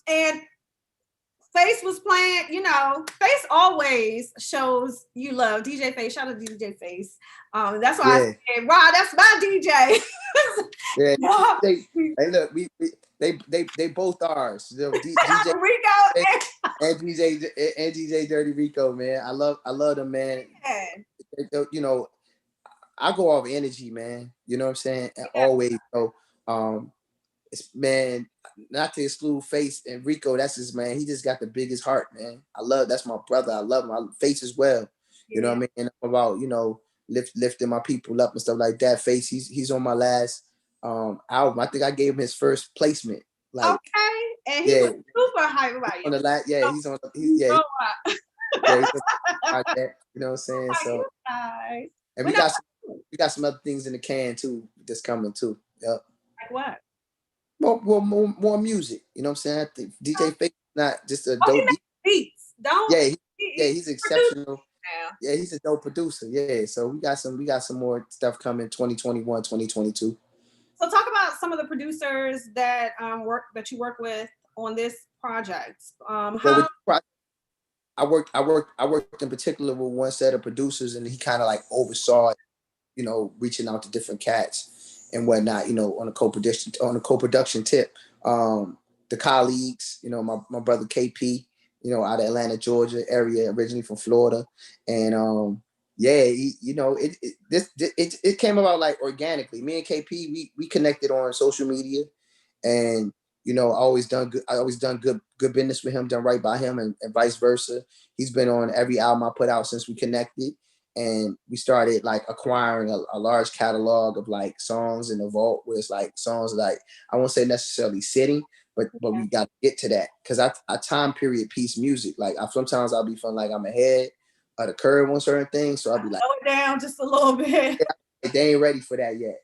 And Face was playing, Face always shows you love. DJ Face, shout out to DJ Face. That's why I said, Rod, that's my DJ. Yeah. Hey, look, they both ours. DJ Rico and DJ Dirty Rico, man. I love them, man. I go off energy, man. You know what I'm saying? And always. So, it's, man, not to exclude Face and Rico, that's his man. He just got the biggest heart, man. That's my brother. I love him. I Face as well. You know what I mean? And I'm about, lifting my people up and stuff like that. Face, he's on my last album. I think I gave him his first placement. Like, okay, and he was super hype about you. On the last, he's on. He's on project. You know what I'm saying? So, and we got some other things in the can too that's coming too. Yep. Like what? More music. You know what I'm saying? I think DJ Face not just a dope beats. He's exceptional. Yeah, he's a dope producer. Yeah, so we got some more stuff coming 2021, 2022. So talk about some of the producers that you work with on this project. I worked in particular with one set of producers, and he kind of like oversaw it, reaching out to different cats and whatnot, on a co-production tip. The colleagues, my brother KP, out of Atlanta, Georgia area, originally from Florida. And it came about like organically. Me and KP, we connected on social media, and I always done good business with him, done right by him, and vice versa. He's been on every album I put out since we connected, and we started like acquiring a large catalog of like songs in the vault, where it's like songs like, I won't say necessarily sitting, but we got to get to that, because I time period piece music. Like sometimes I'll be feeling like I'm ahead of the curve on certain things, so I'll be like, slow it down just a little bit. They ain't ready for that yet.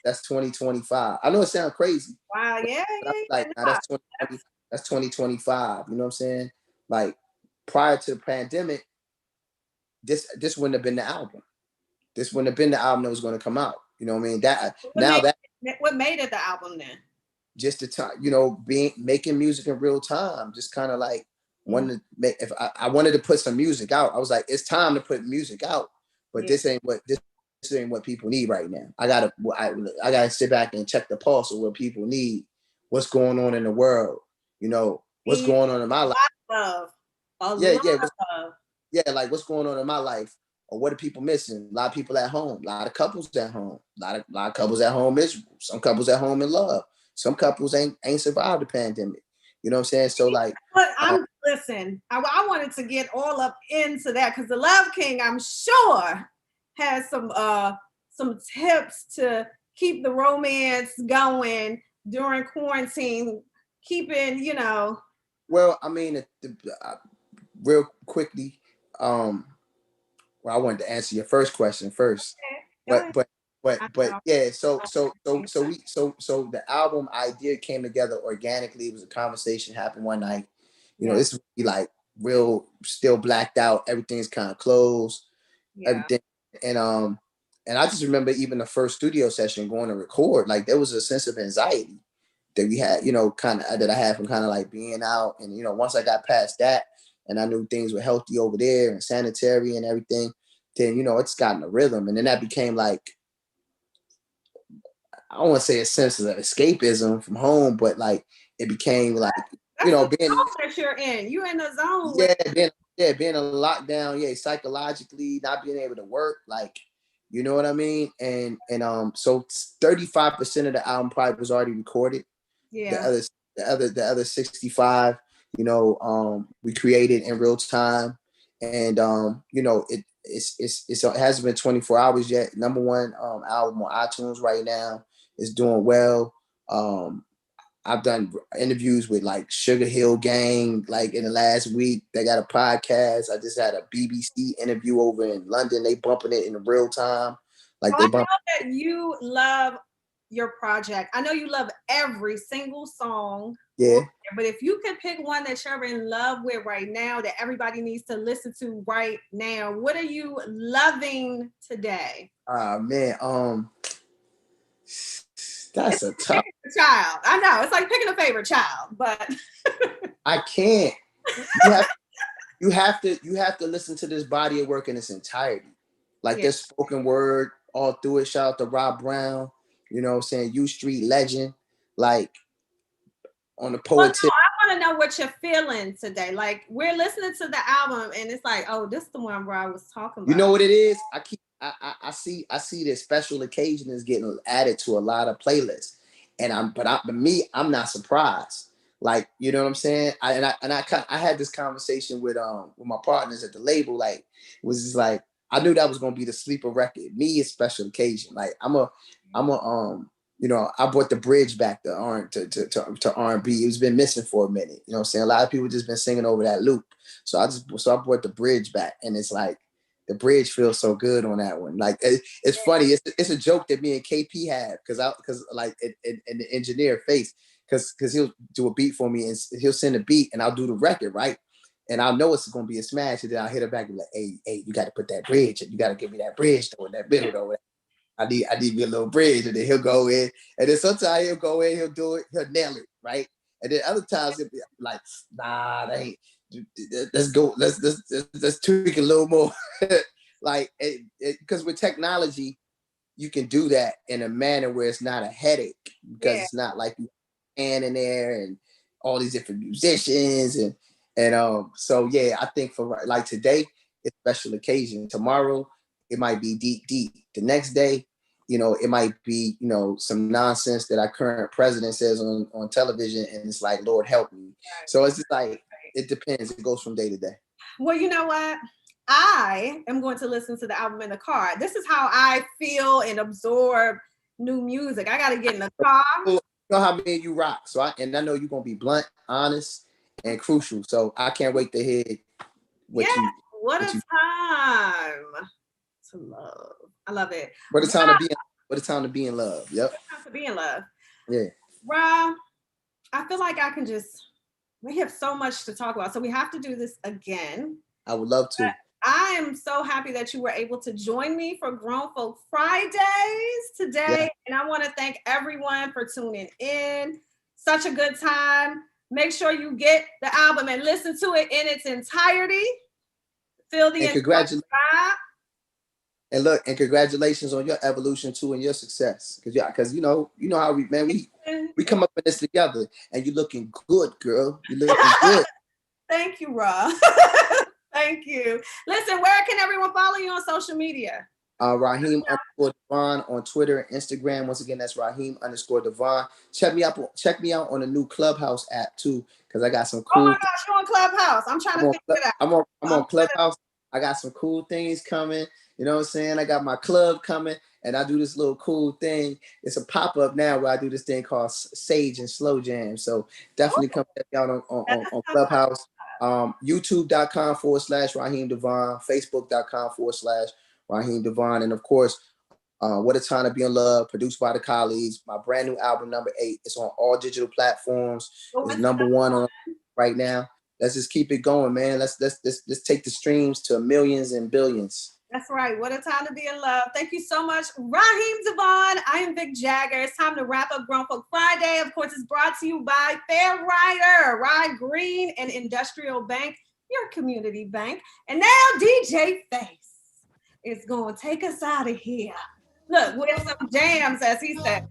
That's 2025. I know it sounds crazy. Wow, That's 2025. You know what I'm saying? Like, prior to the pandemic, this wouldn't have been the album. This wouldn't have been the album that was going to come out. You know what I mean? What made it the album then? just to time, you know, making music in real time, just kind of like wanted to make, if I wanted to put some music out, I was like, it's time to put music out, but this ain't what people need right now. I gotta sit back and check the pulse of what people need, what's going on in the world, you know, what's going on in my life. Love. Yeah, yeah, like what's going on in my life, or what are people missing? A lot of people at home, a lot of couples at home, a lot of couples at home miserable. Some couples at home in love. Some couples ain't survived the pandemic. You know what I'm saying? So like, but listen, I wanted to get all up into that because the Love King, I'm sure, has some tips to keep the romance going during quarantine, keeping, you know. Well, I mean, real quickly, well, I wanted to answer your first question first, Okay. but yeah. So the album idea came together organically. It was a conversation happened one night. You know, it's really like real, still blacked out. Everything's kind of closed. Everything, and I just remember even the first studio session going to record. Like there was a sense of anxiety that we had, you know, kind of that I had from kind of like being out. And, you know, once I got past that and I knew things were healthy over there and sanitary and everything, then, you know, it's gotten a rhythm. And then that became like, I don't want to say a sense of escapism from home, but like it became like, that's, you know, the being zone that you're in. You're in the zone. being a lockdown, psychologically, not being able to work, like, you know what I mean? And so 35% of the album probably was already recorded. Yeah. The other 65, you know, we created in real time. And you know, it hasn't been 24 hours yet. Number one album on iTunes right now. Is doing well. I've done interviews with like Sugar Hill Gang like in the last week. They got a podcast. I just had a BBC interview over in London. They bumping it in real time. Like I know that you love your project. I know you love every single song. Yeah. But if you could pick one that you're in love with right now that everybody needs to listen to right now, what are you loving today? Man, that's a tough child. I know it's like picking a favorite child, but I can't. You have to listen to this body of work in its entirety. Like there's spoken word all through it. Shout out to Rob Brown, you know what I'm saying? U Street legend. Like on the poet tip. I want to know what you're feeling today. Like we're listening to the album and it's like, oh, this is the one where I was talking about. You know what it is? I see that special occasion is getting added to a lot of playlists. And I'm not surprised. Like, you know what I'm saying? I had this conversation with my partners at the label. Like, it was just like I knew that was gonna be the sleeper record. Me, a special occasion. Like I'm a you know, I brought the bridge back to R&B. It's been missing for a minute. You know what I'm saying? A lot of people just been singing over that loop. So I brought the bridge back, and it's like the bridge feels so good on that one. Like it's funny. It's a joke that me and KP have because like in the engineer face because he'll do a beat for me and he'll send a beat and I'll do the record right. And I know it's gonna be a smash, and then I'll hit her back and be like, hey, you got to put that bridge, and you got to give me that bridge though, in that middle though. I need me a little bridge, and then he'll go in, and then sometimes he'll go in, he'll do it, he'll nail it, right? And then other times he'll be like, nah, that ain't. Let's go. Let's tweak a little more. Like, because with technology, you can do that in a manner where it's not a headache because it's not like you stand in there and all these different musicians and so yeah, I think for like today it's special occasion. Tomorrow it might be deep. The next day, you know, it might be, you know, some nonsense that our current president says on television, and it's like, Lord help me. So it's just like it depends. It goes from day to day. Well, you know what? I am going to listen to the album in the car. This is how I feel and absorb new music. I got to get in the car. You know how me and you rock. So I know you're gonna be blunt, honest, and crucial. So I can't wait to hear what you. What a time to love. I love it. What a time to be. What a time to be in love. Yep. What a time to be in love. Yeah. Rob, I feel like we have so much to talk about. So we have to do this again. I would love to. But I am so happy that you were able to join me for Grown Folk Fridays today. Yeah. And I want to thank everyone for tuning in. such a good time. Make sure you get the album and listen to it in its entirety. Feel the congratulations. vibe. And look, and congratulations on your evolution too and your success. Because you know how we come up with this together, and you're looking good, girl. You're looking good. Thank you, Rob. Thank you. Listen, where can everyone follow you on social media? Raheem_Devaughn on Twitter and Instagram. Once again, that's Raheem_Devaughn. Check me out on the new Clubhouse app too, because I got some cool. Oh my gosh, you're on Clubhouse. I'm trying to figure it out. I'm on Clubhouse. I got some cool things coming. You know what I'm saying? I got my club coming, and I do this little cool thing. It's a pop-up now where I do this thing called Sage and Slow Jam. So definitely come check me out on Clubhouse. YouTube.com/Raheem Devaughn, Facebook.com/Raheem Devaughn, and of course, What a Time to Be in Love, produced by the colleagues. My brand new album, number 8. It's on all digital platforms. It's number 1 on right now. Let's just keep it going, man. Let's take the streams to millions and billions. That's right. What a time to be in love. Thank you so much, Raheem Devaughn. I am Vic Jagger. It's time to wrap up Grown Folk Friday. Of course, it's brought to you by Fair Rider, Ride Green, and Industrial Bank, your community bank. And now DJ Face is going to take us out of here. Look, with some jams, as he said.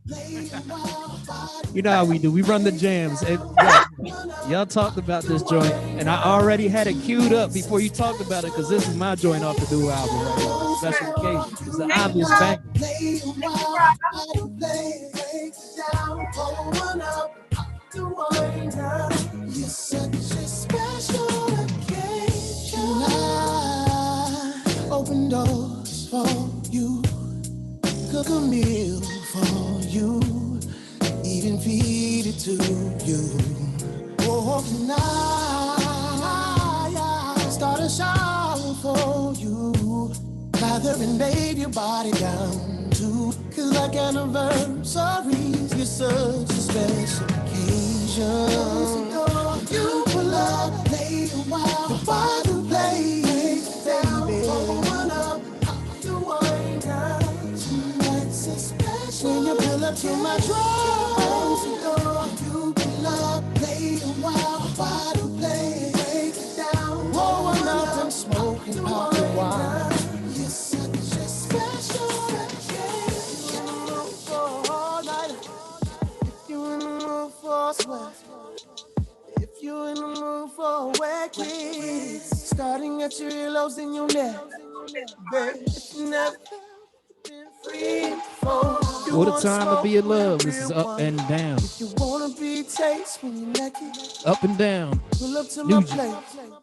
You know how we do. We run the jams. Y'all talked about this joint, and I already had it queued up before you talked about it, because this is my joint off the new album right here. Special occasion. It's an obvious bang. You're such a special occasion. I open doors for you, cook a meal for you, even feed it to you. Oh, tonight, start a shower for you, lather and bathe your body down too. 'Cause like anniversaries, you're such a special occasion. You pull up, lay a while, the bottle plays, baby. Open up, the wine, girl. Tonight's a special. When you pull up to my drawers, you pull up, lay a while, the bottle plays, break it down. Rolling up and smoking hot wine. You're such a special occasion. For all night, if you're in the mood for sweat. If you're in the mood for a wet kiss, starting at your earlobes and your neck, babe, if you never been free before, What a time to be in love. This is up and down. If you wanna be taste when you naked, Up and down. pull up to my place,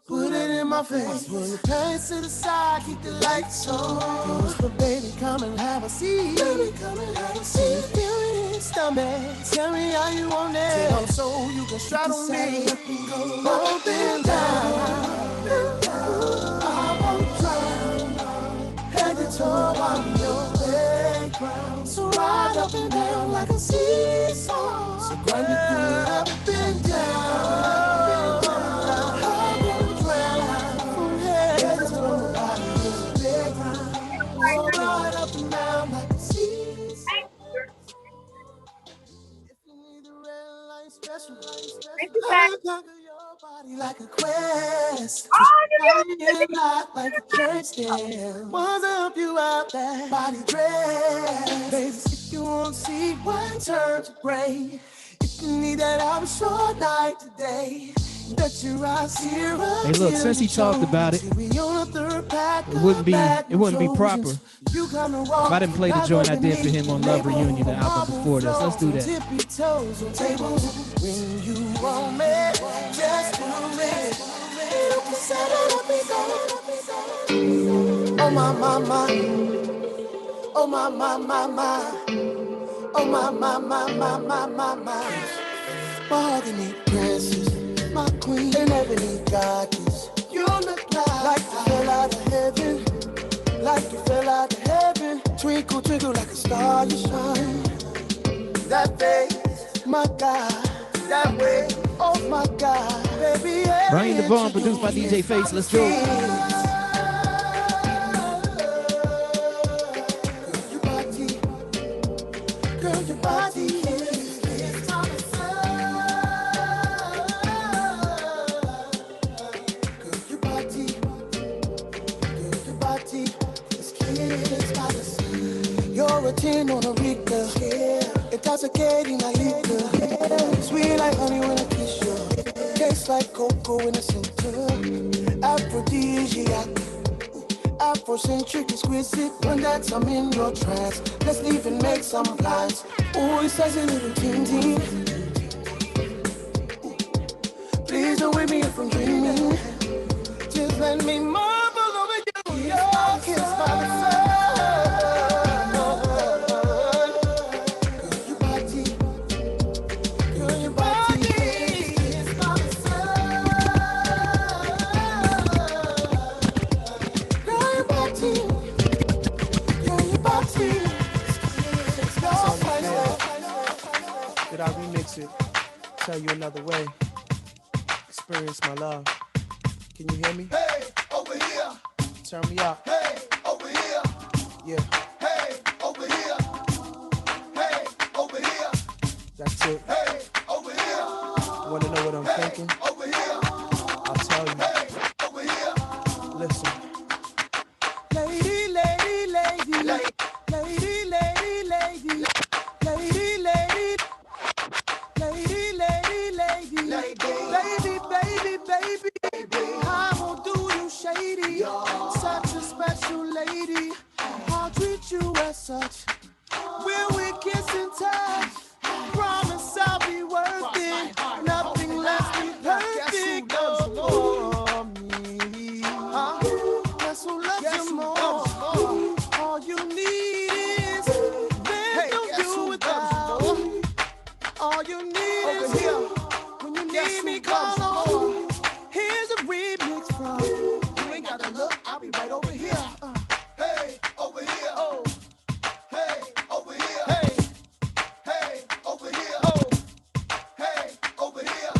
put it in my face. Pull your pants to the side, keep the lights on. But baby, come and have a seat. Baby, come and have a seat. Feel it in your stomach. Tell me how you want it. I'm so you can straddle me. Up and down. I won't drown. Head to toe, I'm your playground. So ride up and down like a seesaw. So grind it through up and down. I won't drown. From head to toe, I'm your playground. So ride up and down like a seesaw. If you need a red light special, I conquer your body like a quest. Not like a church stand. Wanna help you out that body dress. Baby, if you want to see one turn to gray, if you need that hour short night today, let your eyes hear us. Hey, look, since he talked about it, it wouldn't be proper if I didn't play the joint I did for him on Love Reunion, the album before this. Let's do that. When you want me, just do it. Oh my, my, my. Oh my, my, my, my. Oh my, my, my, my, my, my, my. Mahogany princess, my queen, and ebony goddess. You look like you fell out of heaven, like you fell out of heaven. Twinkle, twinkle like a star you shine. That face, my God, that way, oh my God, baby. Raheem Devaughn, produced by DJ Face. Let's go. Girl, your body. a 10 on a Richter. Intoxicating like liquor. Sweet like honey when I kiss you. Tastes like cocoa in the center. Aphrodisiac. Afrocentric, exquisite. When that's I'm in your trance. Let's leave and make some plans. Oh, it says a little teen teen. Please don't wake me up from dreaming. Just let me marvel over you. Your kiss by the sun. Girl, your body. Girl, your body. Kiss by the sun. Girl, your body. Girl, your body. Did I remix it? Tell you another way. Experience my love. Can you hear me? Hey, over here. Turn me up. Hey, over here. Yeah, Hey, over here. Hey, over here. that's it. Hey, over here. Wanna know what I'm thinking? Over here. I'll tell you. Hey, over here. Listen. Lady, lady, lady. Lady, lady, lady. Lady, lady. Lady, lady, lady. Baby, baby, baby. I won't do you shady. Such a special lady. I'll treat you as such. Will we kiss and touch? Promise I'll be worth it. Nothing less than perfect. For me. Guess who loves you more? All you need is there's no you without. All you need is here. When you need me, call on. Here's a remix from. You ain't gotta look, I'll be right over here. Hey, over here. Oh. Hey, over here. Hey, hey, over here. Oh. Hey, over here.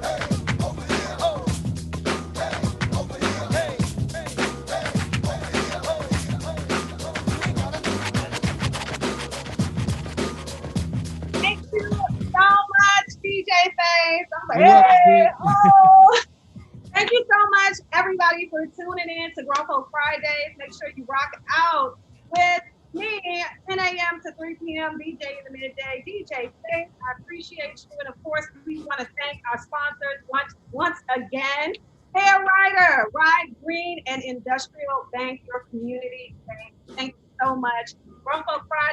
Hey, over here. Oh. Hey, over here. Hey, hey, hey, over here. Oh. You ain't gotta Thank you so much, DJ Face. I'm like, What up, hey, Vic? oh. Thank you so much, everybody, for tuning in to Grown Folk Fridays. Make sure you rock out with me, 10 a.m. to 3 p.m. DJ in the midday, DJ Faith. I appreciate you, and of course, we want to thank our sponsors once again. Hair Rider, Ride Green, and Industrial Bank, your community bank. Thank you so much. Grown Folk Fridays.